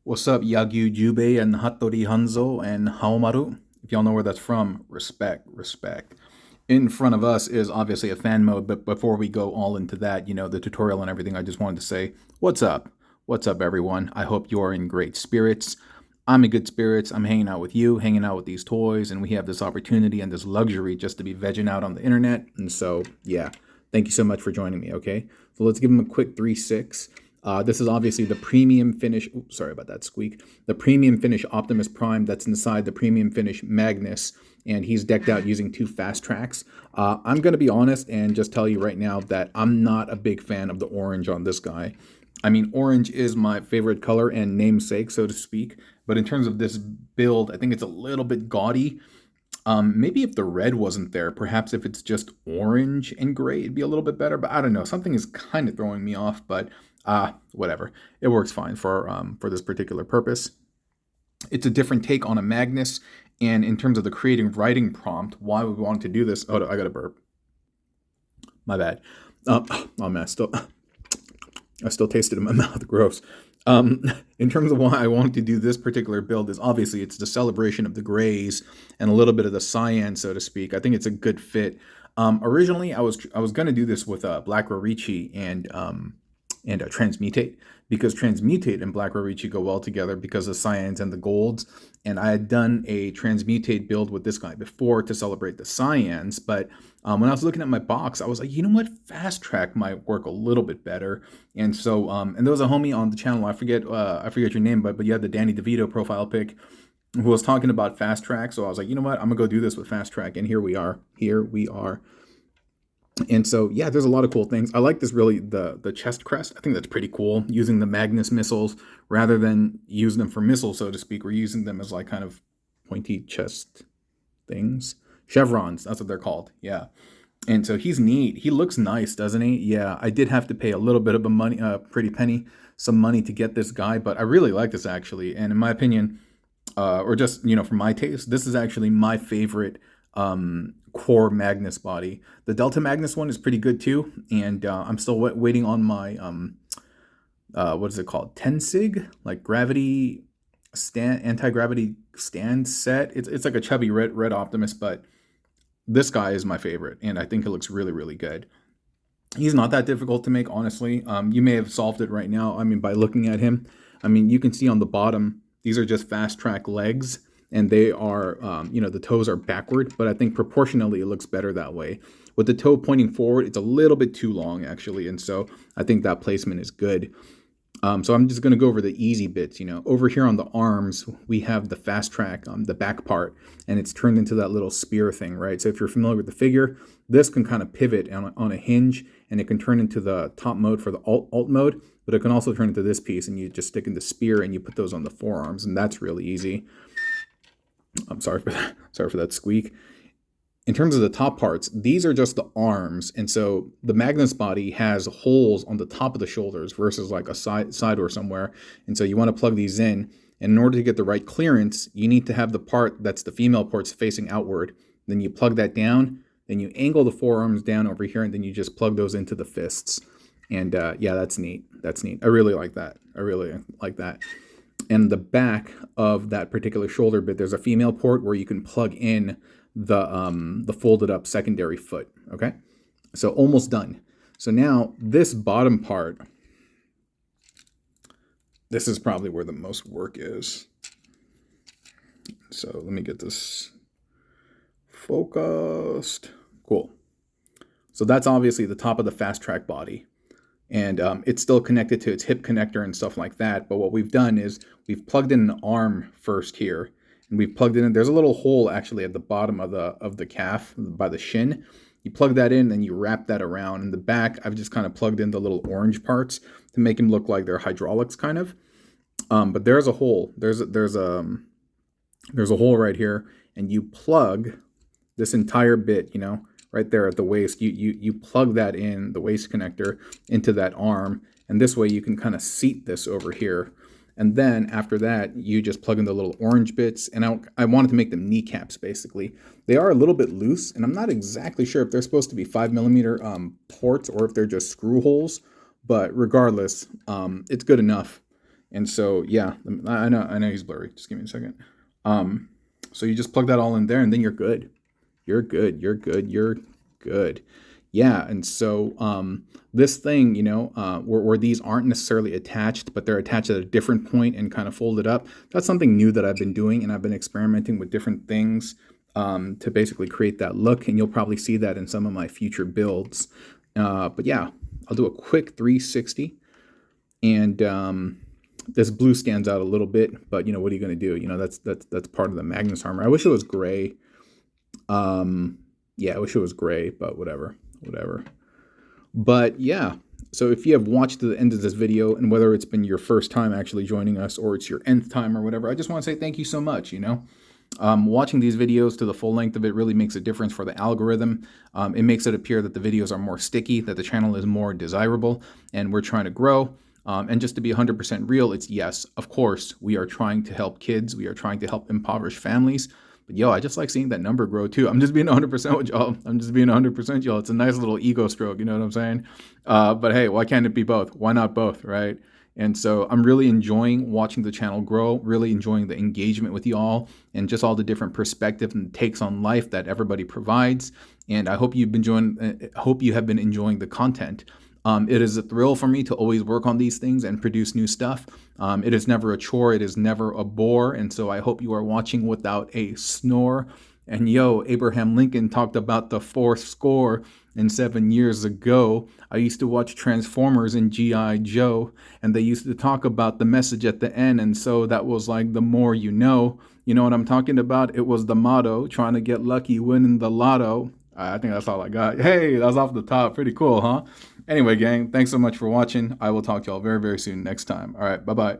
What's up, Yagyu Jubei and Hattori Hanzo and Haomaru? If y'all know where that's from, respect, respect. In front of us is obviously a fan mode, but before we go all into that, the tutorial and everything, I just wanted to say, what's up? What's up, everyone? I hope you're in great spirits. I'm in good spirits. I'm hanging out with you, hanging out with these toys, and we have this opportunity and this luxury just to be vegging out on the internet. And so, yeah, thank you so much for joining me, okay? So let's give them a quick 3-6. This is obviously the premium finish. Oops, sorry about that squeak. The premium finish Optimus Prime that's inside the premium finish Magnus, and he's decked out using 2 Fasttracks. I'm going to be honest and just tell you right now that I'm not a big fan of the orange on this guy. I mean, orange is my favorite color and namesake, so to speak. But in terms of this build, I think it's a little bit gaudy. Maybe if the red wasn't there, perhaps if it's just orange and gray, it'd be a little bit better. But I don't know. Something is kind of throwing me off. But whatever. It works fine for this particular purpose. It's a different take on a Magnus. And in terms of the creating writing prompt, why we wanted to do this. Oh, no, I got a burp. My bad. Oh man, I still taste it in my mouth. Gross. In terms of why I wanted to do this particular build is obviously it's the celebration of the grays and a little bit of the cyan, so to speak. I think it's a good fit. Originally, I was going to do this with Black Rorichi and Transmutate, because Transmutate and Black Rorichi go well together because of cyans and the golds. And I had done a Transmutate build with this guy before to celebrate the cyans, but when I was looking at my box, I was like, you know what, Fasttrack might work a little bit better. And so, and there was a homie on the channel, I forget your name, but you had the Danny DeVito profile pic who was talking about Fasttrack. So I was like, you know what, I'm gonna go do this with Fasttrack, and here we are. And so, yeah, there's a lot of cool things. I like this really, the chest crest. I think that's pretty cool, using the Magnus missiles rather than using them for missiles, so to speak. We're using them as like kind of pointy chest things. Chevrons, that's what they're called. Yeah. And so he's neat. He looks nice, doesn't he? Yeah, I did have to pay a little bit of a money, pretty penny, some money to get this guy, but I really like this actually. And in my opinion, or just, for my taste, this is actually my favorite core Magnus body. The Delta Magnus one is pretty good too, and I'm still waiting on my what is it called, Tensig, like gravity stand, anti-gravity stand set. It's like a chubby red Optimus, but this guy is my favorite, and I think it looks really, really good. He's not that difficult to make, honestly. You may have solved it right now. I mean, by looking at him, I mean, you can see on the bottom, these are just Fasttrack legs, and they are, the toes are backward, but I think proportionally it looks better that way. With the toe pointing forward, it's a little bit too long, actually, and so I think that placement is good. So I'm just going to go over the easy bits. Over here on the arms, we have the Fasttrack, the back part, and it's turned into that little spear thing, right? So if you're familiar with the figure, this can kind of pivot on a hinge, and it can turn into the top mode for the alt mode, but it can also turn into this piece, and you just stick in the spear, and you put those on the forearms, and that's really easy. I'm sorry for that. Sorry for that squeak. In terms of the top parts, these are just the arms. And so the Magnus body has holes on the top of the shoulders versus like a side or somewhere. And so you want to plug these in. And in order to get the right clearance, you need to have the part that's the female parts facing outward. Then you plug that down. Then you angle the forearms down over here. And then you just plug those into the fists. And yeah, that's neat. That's neat. I really like that. And the back of that particular shoulder bit, there's a female port where you can plug in the folded up secondary foot. Okay, so almost done. So now this bottom part, this is probably where the most work is. So let me get this focused. Cool. So that's obviously the top of the Fasttrack body. And it's still connected to its hip connector and stuff like that. But what we've done is we've plugged in an arm first here. And we've plugged it in. There's a little hole actually at the bottom of the calf by the shin. You plug that in, and you wrap that around. In the back, I've just kind of plugged in the little orange parts to make them look like they're hydraulics kind of. But there's a hole. There's a hole right here, and you plug this entire bit, right there at the waist. You plug that in, the waist connector, into that arm, and this way you can kind of seat this over here. And then after that, you just plug in the little orange bits. And I wanted to make them kneecaps, basically. They are a little bit loose, and I'm not exactly sure if they're supposed to be 5mm ports or if they're just screw holes. But regardless, it's good enough. And so, yeah, I know he's blurry. Just give me a second. So you just plug that all in there, and then you're good. You're good. You're good. You're good. Yeah. And so this thing, where these aren't necessarily attached, but they're attached at a different point and kind of folded up. That's something new that I've been doing, and I've been experimenting with different things to basically create that look. And you'll probably see that in some of my future builds. But yeah, I'll do a quick 360, and this blue stands out a little bit, but what are you going to do? That's part of the Magnus armor. I wish it was gray. Yeah, I wish it was gray, but whatever. But yeah, so if you have watched to the end of this video, and whether it's been your first time actually joining us or it's your nth time or whatever, I just want to say thank you so much. Watching these videos to the full length of it really makes a difference for the algorithm. It makes it appear that the videos are more sticky, that the channel is more desirable, and we're trying to grow. And just to be 100% real, it's yes, of course, we are trying to help kids. We are trying to help impoverished families. But I just like seeing that number grow too. I'm just being 100% with y'all. Y'all. It's a nice little ego stroke, you know what I'm saying? But hey, why can't it be both? Why not both, right? And so I'm really enjoying watching the channel grow, really enjoying the engagement with y'all and just all the different perspectives and takes on life that everybody provides. And I hope you have been enjoying the content. It is a thrill for me to always work on these things and produce new stuff. It is never a chore. It is never a bore. And so I hope you are watching without a snore. And Abraham Lincoln talked about the 407 years ago. I used to watch Transformers and G.I. Joe, and they used to talk about the message at the end. And so that was like, the more you know. You know what I'm talking about? It was the motto, trying to get lucky, winning the lotto. I think that's all I got. Hey, that's off the top. Pretty cool, huh? Anyway, gang, thanks so much for watching. I will talk to y'all very, very soon next time. All right, bye-bye.